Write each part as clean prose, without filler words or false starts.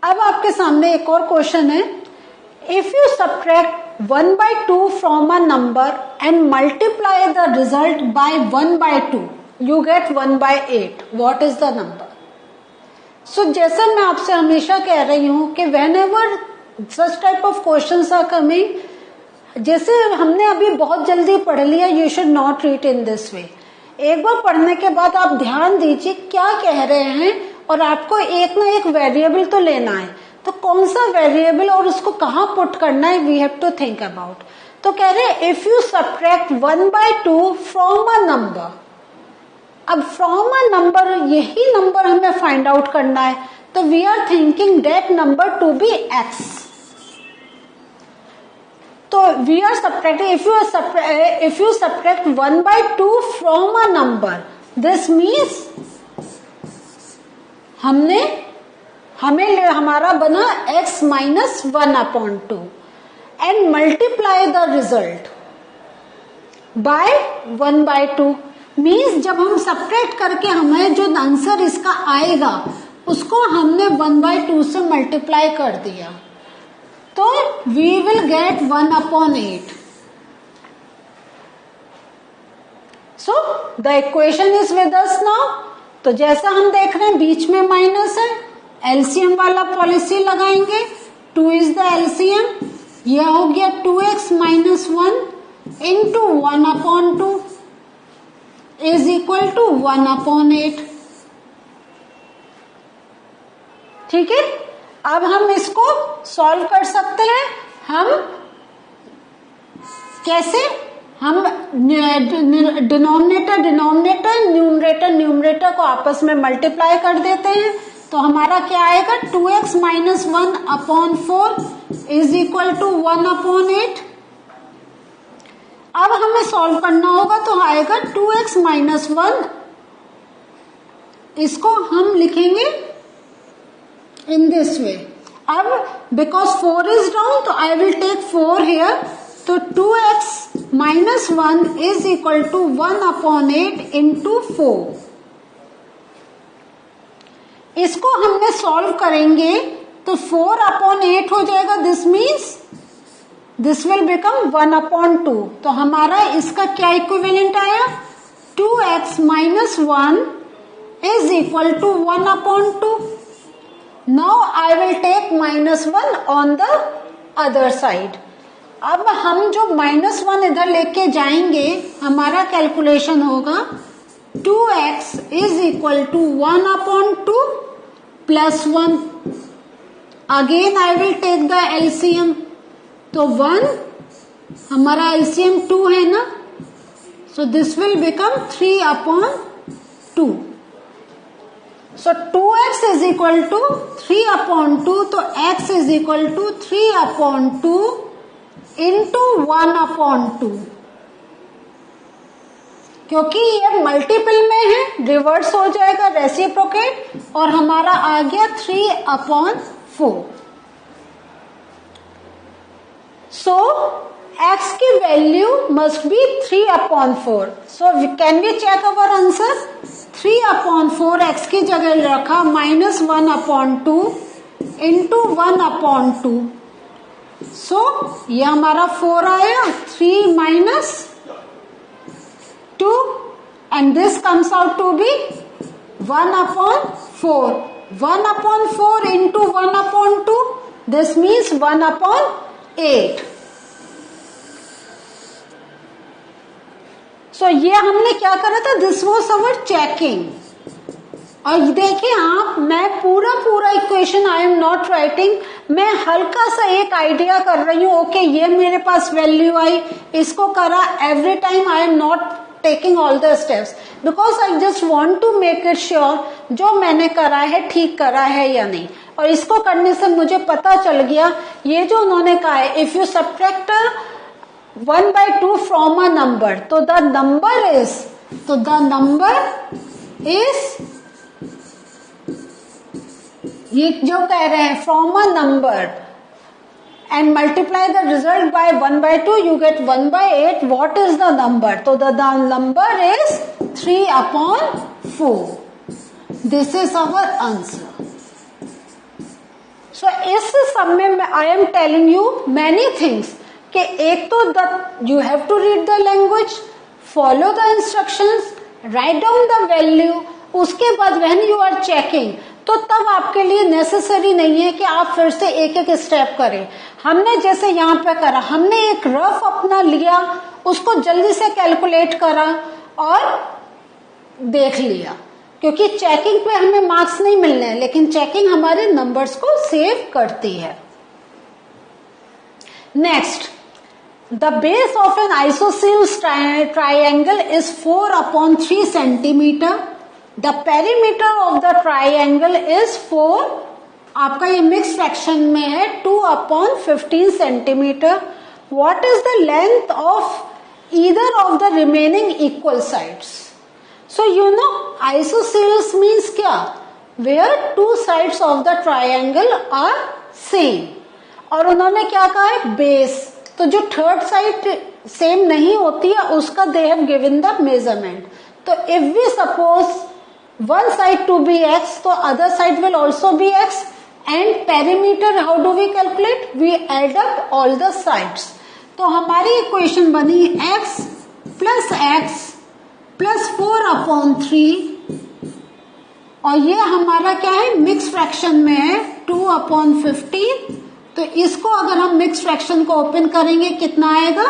अब आपके सामने एक और क्वेश्चन है, if you subtract 1/2 from a number and multiply the result by 1/2 you get 1/8, what is the number? So जैसे मैं आपसे हमेशा कह रही हूं कि whenever such type of questions are coming, जैसे हमने अभी बहुत जल्दी पढ़ लिया, you should not read in this way. एक बार पढ़ने के बाद आप ध्यान दीजिए क्या कह रहे हैं, और आपको एक ना एक वेरिएबल तो लेना है। तो कौन सा वेरिएबल और उसको कहाँ पुट करना है, we have to think about. तो कह रहे हैं if you subtract 1/2 from a number, अब फ्रॉम अ नंबर यही नंबर हमें फाइंड आउट करना है, तो we are thinking that number to be x. तो we are subtracting, if you subtract 1/2 from a number, this means हमारा बना x minus 1/2 and multiply the result by 1/2 means जब हम सब्ट्रैक्ट करके हमें जो आंसर इसका आएगा उसको हमने 1/2 से मल्टीप्लाई कर दिया, तो we will get 1/8। So the equation is with us now. तो जैसा हम देख रहे हैं बीच में माइनस है, एलसीएम वाला पॉलिसी लगाएंगे, 2 इज द एलसीएम, यह हो गया 2x minus 1 into 1/2 is equal to 1/8। ठीक है, अब हम इसको सॉल्व कर सकते हैं। हम कैसे, हम डिनोमिनेटर न्यूमरेटर को आपस में मल्टीप्लाई कर देते हैं, तो हमारा क्या आएगा 2x minus 1/4 is equal to 1/8। अब हमें सॉल्व करना होगा, तो आएगा 2x माइनस 1, इसको हम लिखेंगे इन दिस वे। अब बिकॉज 4 इज डाउन, तो आई विल टेक 4 हियर, तो 2x minus 1 is equal to 1/8 into 4। इसको हमने सॉल्व करेंगे तो 4/8 हो जाएगा, this means this will become 1/2। तो हमारा इसका क्या इक्विवेलेंट आया, 2x minus 1 is equal to 1/2। Now I will take -1 on the other side. अब हम जो -1 इधर लेके जाएंगे, हमारा कैलकुलेशन होगा 2x is equal to 1/2 plus 1। Again I will take the LCM, तो 1 हमारा एलसीएम 2 है ना, so this will become 3/2। So 2x is equal to 3/2, तो x is equal to 3/2 into 1/2। क्योंकि ये मल्टीपल में है, रिवर्स हो जाएगा रेसिप्रोकेट, और हमारा आ गया 3/4। सो x की value must be 3/4। So can we check our answer, 3/4 x की जगह रखा, -1/2 इंटू 1/2। सो ये हमारा 4 आया, 3 minus 2 and this comes out to be 1/4। 1/4 into 1/2, this means 1/8। So ये हमने क्या करा था, दिस वॉज अवर चेकिंग। और देखिए आप, मैं पूरा equation I am not writing, मैं हल्का सा एक आइडिया कर रही हूँ। ओके, ये मेरे पास वैल्यू आई, इसको करा, every time I am not taking all the steps, because I just want to make it sure जो मैंने करा है ठीक करा है या नहीं। और इसको करने से मुझे पता चल गया, ये जो उन्होंने कहा है, if you subtract 1/2 from a number, तो द नंबर इज, ये जो कह रहे हैं from a number and multiply the result by 1/2 you get 1/8, what is the number? तो the number is 3/4। This is our answer. इस सब में I am telling you many things कि एक तो you have to read the language, follow the instructions, write down the value, उसके बाद when you are checking तो तब आपके लिए नेसेसरी नहीं है कि आप फिर से एक एक स्टेप करें। हमने जैसे यहाँ पे करा, हमने एक रफ अपना लिया, उसको जल्दी से कैलकुलेट करा और देख लिया, क्योंकि चेकिंग पे हमें मार्क्स नहीं मिलने हैं, लेकिन चेकिंग हमारे नंबर्स को सेव करती है। Next, the base of an isosceles triangle is 4/3 centimetre. The perimeter of the triangle is 4, आपका ये मिक्स फ्रैक्शन में है, 2/15 centimetre. What is the length of either of the remaining equal sides? So you know isosceles means क्या? Where two sides of the triangle are same. और उन्होंने क्या कहा है? बेस। तो जो थर्ड साइड सेम नहीं होती है उसका they have given the measurement. तो if we suppose one side to be x, तो other side will also be x, and perimeter how do we calculate? We add up all the sides। तो हमारी equation बनी x plus 4/3, और ये हमारा क्या है? मिक्स फ्रैक्शन में है 2/15। तो इसको अगर हम मिक्स फ्रैक्शन को ओपन करेंगे कितना आएगा?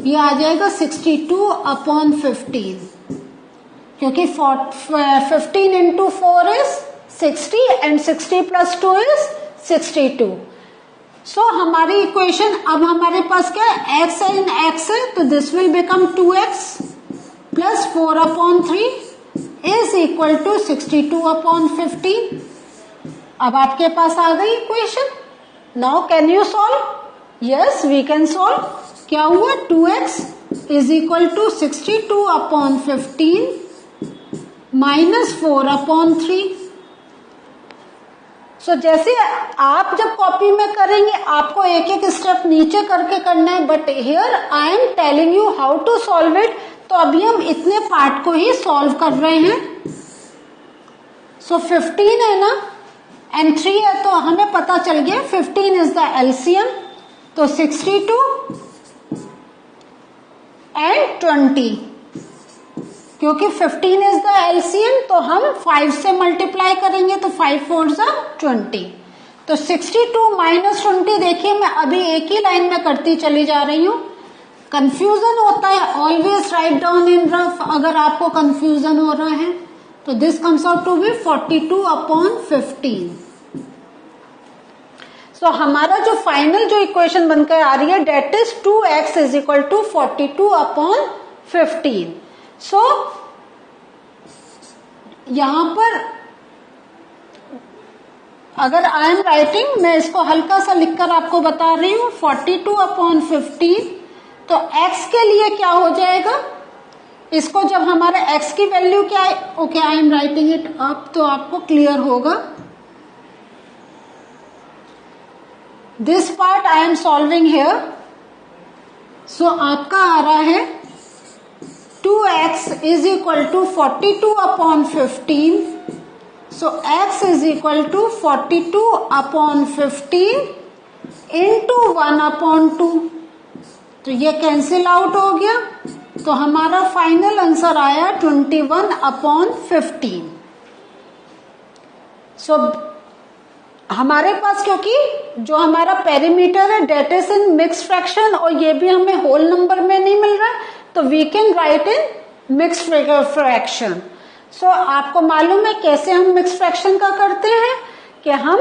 ये आ जाएगा 62/15, क्योंकि 15 into 4 is 60 and 60 plus 2 is 62। सो हमारी इक्वेशन अब हमारे पास क्या है? x and x है, तो this will become 2x plus 4/3 is equal to 62/15। अब आपके पास आ गई equation. Now can you solve? Yes, we can solve. क्या हुआ? 2x is equal to 62/15 minus 4/3। सो जैसे आप जब कॉपी में करेंगे आपको एक एक स्टेप नीचे करके करना है, but here I am telling you how to solve it. तो अभी हम इतने पार्ट को ही सॉल्व कर रहे हैं। सो 15 है ना एंड 3 है, तो हमें पता चल गया 15 इज द एलसीएम। तो 62 एंड 20, क्योंकि 15 इज द एलसीएम तो हम 5 से मल्टीप्लाई करेंगे, तो 5 4 जा 20। तो 62 माइनस 20, देखिए मैं अभी एक ही लाइन में करती चली जा रही हूँ। कंफ्यूजन होता है, always write down in rough अगर आपको कंफ्यूजन हो रहा है। तो this comes out to be 42/15। So हमारा जो फाइनल जो इक्वेशन बनकर आ रही है that is 2x is equal to 42/15। So यहां पर अगर आई एम राइटिंग, मैं इसको हल्का सा लिखकर आपको बता रही हूं, 42/15। तो x के लिए क्या हो जाएगा? इसको जब हमारा x की वैल्यू क्या है, okay I am writing it up तो आपको क्लियर होगा। This part I am solving here. So आपका आ रहा है 2x is equal to 42/15। So x is equal to 42/15 into 1/2। तो ये कैंसिल आउट हो गया, तो हमारा फाइनल आंसर आया 21/15। सो हमारे पास क्योंकि जो हमारा पेरीमीटर है that is in mix fraction और ये भी हमें होल नंबर में नहीं मिल रहा, तो we can write in mix fraction. So आपको मालूम है कैसे हम मिक्स फ्रैक्शन का करते हैं कि हम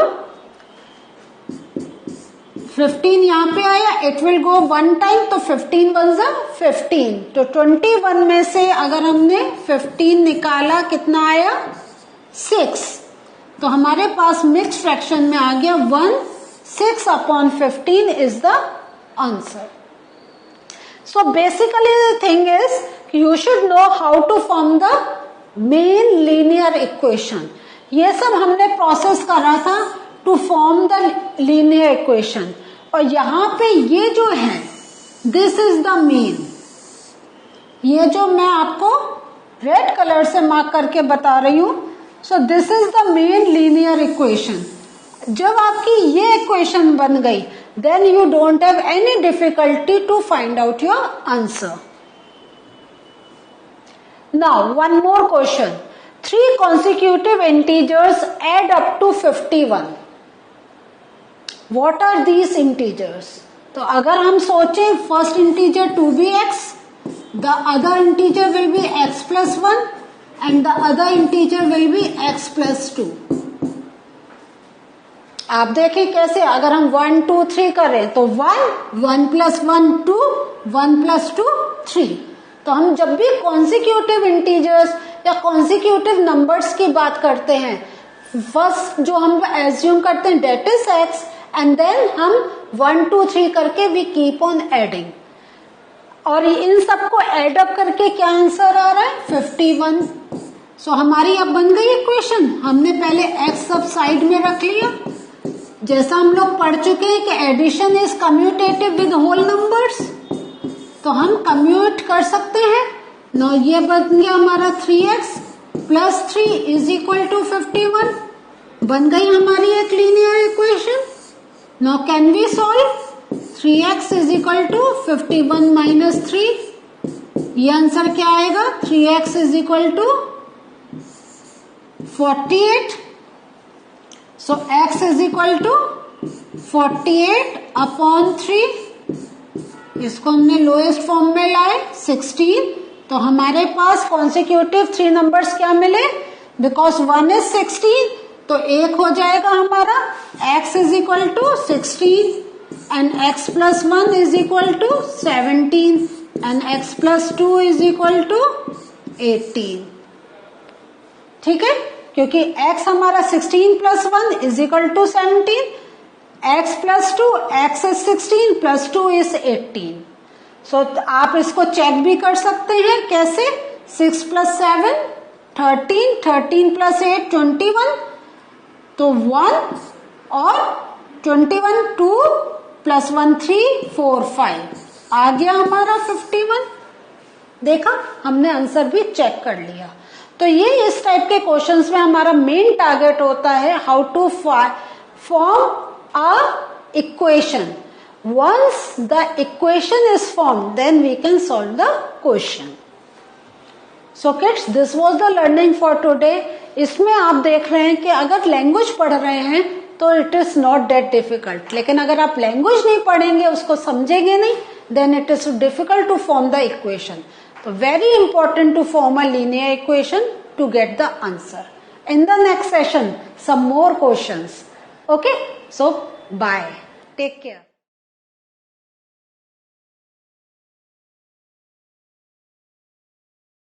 15 यहाँ पे आया, इट विल गो 1 टाइम, तो 15 1 जा 15। तो 21 में से अगर हमने 15 निकाला कितना आया? 6। तो हमारे पास मिक्स फ्रैक्शन में आ गया 1, 6/15 is the answer. So basically the thing is you should know how to form the main linear equation। ये सब हमने प्रोसेस करा था to form the linear equation, और यहाँ पे ये जो है this is the main, ये जो मैं आपको रेड कलर से मार्क करके बता रही हूँ। So this is the main linear equation। जब आपकी ये इक्वेशन बन गई, then you don't have any difficulty to find out your answer. Now one more question. 3 consecutive integers add up to 51. What are these integers? तो अगर हम सोचें, first integer 2bx, the other integer will be x plus 1 and the other integer will be x plus 2. आप देखें कैसे, अगर हम 1 2 3 करें तो 1 plus 1 2, 1 plus 2 3. तो हम जब भी कॉन्सिक्यूटिव इंटीजर्स या कॉन्सिक्यूटिव नंबर्स की बात करते हैं, फर्स्ट जो हम एज्यूम करते हैं that is x, and then हम 1 2 3 करके वी कीप ऑन एडिंग, और इन सबको एड अप करके क्या आंसर आ रहा है 51. सो हमारी अब बन गई इक्वेशन. हमने पहले एक्स सब साइड में रख लिया, जैसा हम लोग पढ़ चुके हैं कि addition is commutative with whole numbers, तो हम कम्यूट कर सकते हैं. नो ये बन गया हमारा 3x plus 3 is equal to 51. बन गई हमारी एक linear equation. Now can we solve 3x is equal to 51 minus 3. ये आंसर क्या आएगा, 3x is equal to 48. So x is equal to 48 upon 3. इसको हमने लोएस्ट फॉर्म में लाए 16. तो हमारे पास कॉन्सिक्यूटिव 3 नंबर्स क्या मिले, बिकॉज 1 इज 16, तो एक हो जाएगा हमारा x is equal to 16 and x plus 1 is equal to 17 and x plus 2 is equal to 18. ठीक है, क्योंकि x हमारा 16 plus 1 is equal to 17, x plus 2, x is 16 plus 2 is 18. So आप इसको चेक भी कर सकते हैं. कैसे, 6 प्लस 7 13, 13 प्लस 8 21, तो 1 और 21 2 प्लस 1 3 4 5 आ गया हमारा 51. देखा, हमने आंसर भी चेक कर लिया. तो ये इस टाइप के क्वेश्चंस में हमारा मेन टारगेट होता है how to form a equation. Once the equation is formed, then we can solve the question. So kids, this was the learning for today. इसमें आप देख रहे हैं कि अगर लैंग्वेज पढ़ रहे हैं तो it is not that difficult, लेकिन अगर आप लैंग्वेज नहीं पढ़ेंगे, उसको समझेंगे नहीं, then it is difficult to form the equation. तो very important to form a linear equation to get the answer. In the next session, some more questions. Okay, so bye, take care.